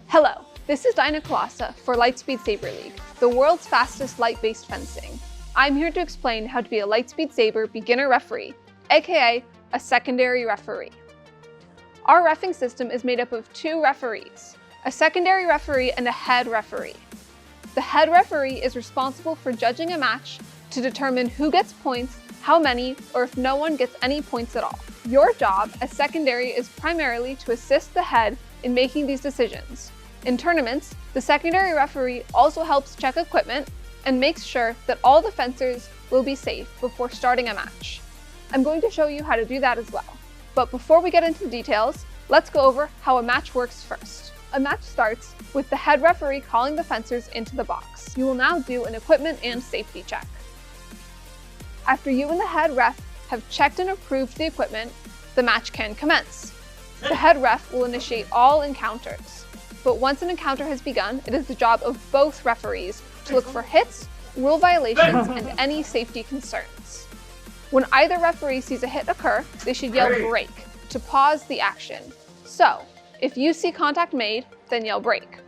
Hello, this is Dinah Kalasa for Lightspeed Saber League, the world's fastest light-based fencing. I'm here to explain how to be a Lightspeed Saber beginner referee, aka a secondary referee. Our reffing system is made up of 2 referees, a secondary referee and a head referee. The head referee is responsible for judging a match to determine who gets points, how many, or if no one gets any points at all. Your job as secondary is primarily to assist the head in making these decisions. In tournaments, the secondary referee also helps check equipment and makes sure that all the fencers will be safe before starting a match. I'm going to show you how to do that as well. But before we get into the details, let's go over how a match works first. A match starts with the head referee calling the fencers into the box. You will now do an equipment and safety check. After you and the head ref have checked and approved the equipment, the match can commence. The head ref will initiate all encounters. But once an encounter has begun, it is the job of both referees to look for hits, rule violations, and any safety concerns. When either referee sees a hit occur, they should yell break to pause the action. So, if you see contact made, then yell break.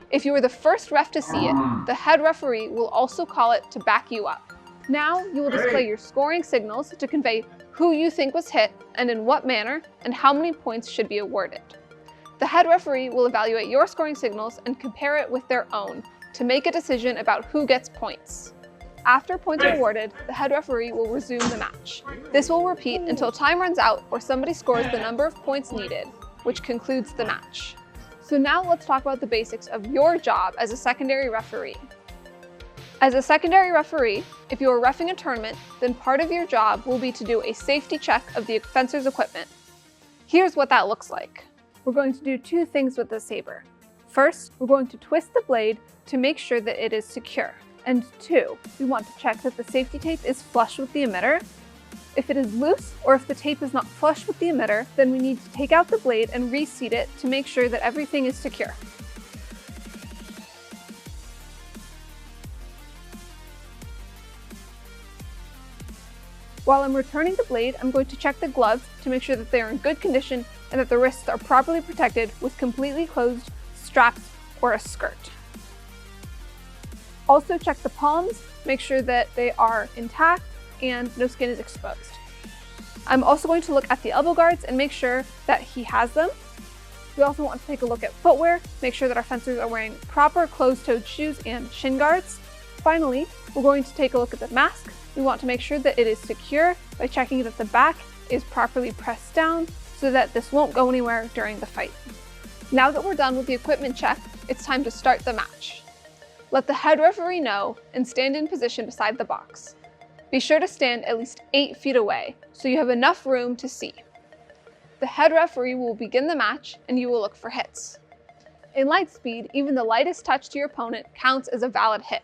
If you were the first ref to see it, the head referee will also call it to back you up. Now you will display your scoring signals to convey who you think was hit and in what manner, and how many points should be awarded. The head referee will evaluate your scoring signals and compare it with their own to make a decision about who gets points. After points are awarded, the head referee will resume the match. This will repeat until time runs out or somebody scores the number of points needed, which concludes the match. So now let's talk about the basics of your job as a secondary referee. As a secondary referee, if you are reffing a tournament, then part of your job will be to do a safety check of the fencer's equipment. Here's what that looks like. We're going to do 2 things with the saber. First, we're going to twist the blade to make sure that it is secure. And 2, we want to check that the safety tape is flush with the emitter. If it is loose, or if the tape is not flush with the emitter, then we need to take out the blade and reseat it to make sure that everything is secure. While I'm returning the blade, I'm going to check the gloves to make sure that they are in good condition and that the wrists are properly protected with completely closed straps or a skirt. Also check the palms, make sure that they are intact and no skin is exposed. I'm also going to look at the elbow guards and make sure that he has them. We also want to take a look at footwear, make sure that our fencers are wearing proper closed-toed shoes and shin guards. Finally, we're going to take a look at the mask. We want to make sure that it is secure by checking that the back is properly pressed down so that this won't go anywhere during the fight. Now that we're done with the equipment check, it's time to start the match. Let the head referee know and stand in position beside the box. Be sure to stand at least 8 feet away so you have enough room to see. The head referee will begin the match and you will look for hits. In Lightspeed, even the lightest touch to your opponent counts as a valid hit.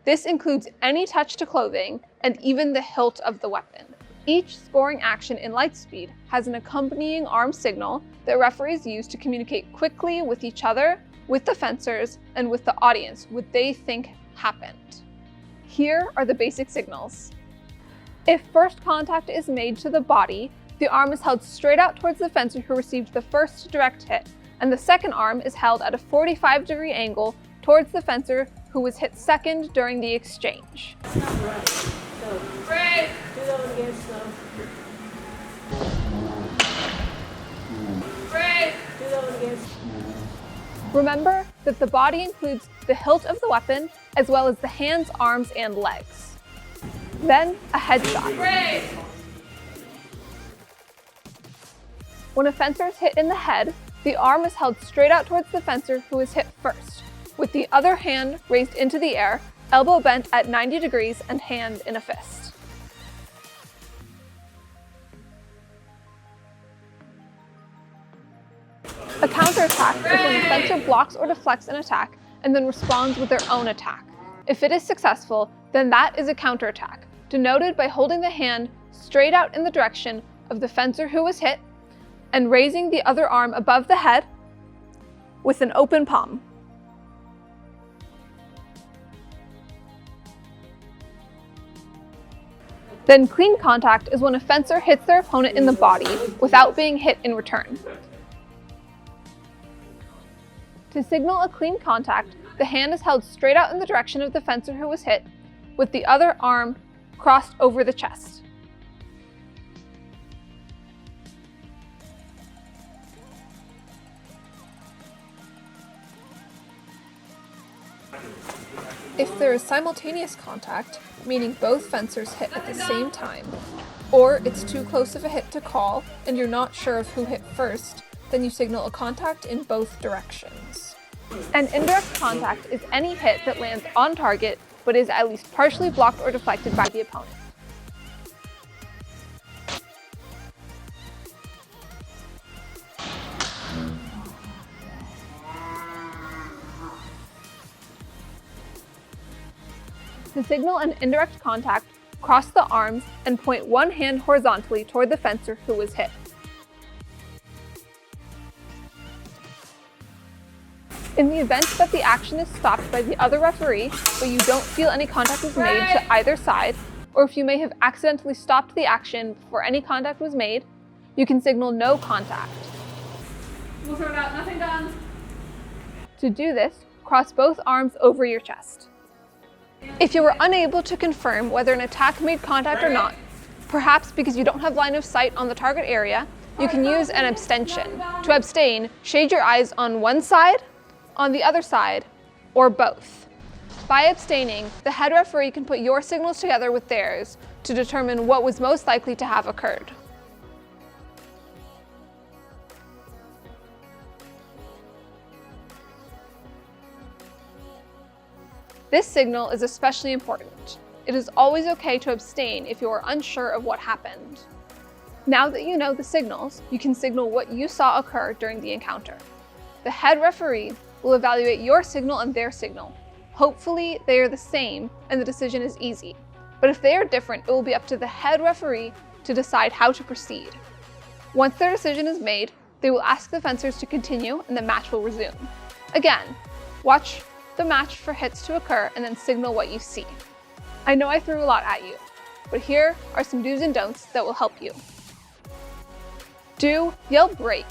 This includes any touch to clothing and even the hilt of the weapon. Each scoring action in Lightspeed has an accompanying arm signal that referees use to communicate quickly with each other, with the fencers, and with the audience what they think happened. Here are the basic signals. If first contact is made to the body, the arm is held straight out towards the fencer who received the first direct hit, and the second arm is held at a 45-degree angle towards the fencer who was hit second during the exchange. Break! Do that one again, slow. Break! Do that one again. Remember that the body includes the hilt of the weapon as well as the hands, arms, and legs. Then a headshot. Break! When a fencer is hit in the head, the arm is held straight out towards the fencer who is hit first, with the other hand raised into the air, elbow bent at 90 degrees and hand in a fist. A counterattack is when the fencer blocks or deflects an attack and then responds with their own attack. If it is successful, then that is a counterattack, denoted by holding the hand straight out in the direction of the fencer who was hit and raising the other arm above the head with an open palm. Then clean contact is when a fencer hits their opponent in the body without being hit in return. To signal a clean contact, the hand is held straight out in the direction of the fencer who was hit, with the other arm crossed over the chest. If there is simultaneous contact, meaning both fencers hit at the same time, or it's too close of a hit to call and you're not sure of who hit first, then you signal a contact in both directions. An indirect contact is any hit that lands on target but is at least partially blocked or deflected by the opponent. To signal an indirect contact, cross the arms and point one hand horizontally toward the fencer who was hit. In the event that the action is stopped by the other referee, but you don't feel any contact was made to either side, or if you may have accidentally stopped the action before any contact was made, you can signal no contact. We'll throw it out, nothing done. To do this, cross both arms over your chest. If you were unable to confirm whether an attack made contact or not, perhaps because you don't have line of sight on the target area, you can use an abstention. To abstain, shade your eyes on one side, on the other side, or both. By abstaining, the head referee can put your signals together with theirs to determine what was most likely to have occurred. This signal is especially important. It is always okay to abstain if you are unsure of what happened. Now that you know the signals, you can signal what you saw occur during the encounter. The head referee will evaluate your signal and their signal. Hopefully, they are the same and the decision is easy. But if they are different, it will be up to the head referee to decide how to proceed. Once their decision is made, they will ask the fencers to continue and the match will resume. Again, watch the match for hits to occur and then signal what you see. I know I threw a lot at you, but here are some do's and don'ts that will help you. Do yell break.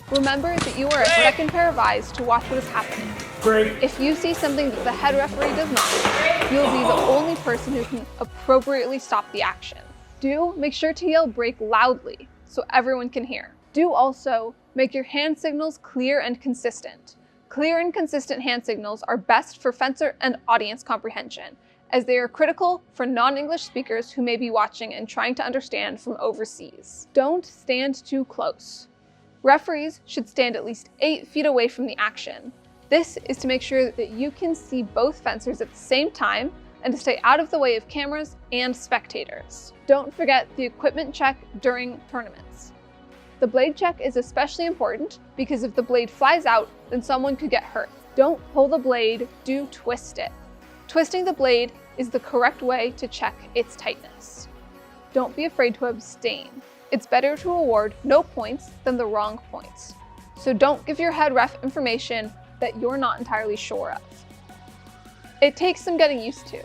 Remember that you are a second pair of eyes to watch what is happening. Break. If you see something that the head referee does not, you'll be the only person who can appropriately stop the action. Do make sure to yell break loudly so everyone can hear. Do also make your hand signals clear and consistent. Clear and consistent hand signals are best for fencer and audience comprehension, as they are critical for non-English speakers who may be watching and trying to understand from overseas. Don't stand too close. Referees should stand at least 8 feet away from the action. This is to make sure that you can see both fencers at the same time and to stay out of the way of cameras and spectators. Don't forget the equipment check during tournaments. The blade check is especially important because if the blade flies out, then someone could get hurt. Don't pull the blade, do twist it. Twisting the blade is the correct way to check its tightness. Don't be afraid to abstain. It's better to award no points than the wrong points. So don't give your head ref information that you're not entirely sure of. It takes some getting used to,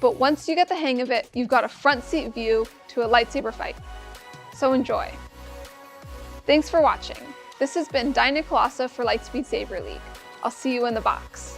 but once you get the hang of it, you've got a front seat view to a lightsaber fight. So enjoy. Thanks for watching. This has been Dinah Colassa for Lightspeed Saber League. I'll see you in the box.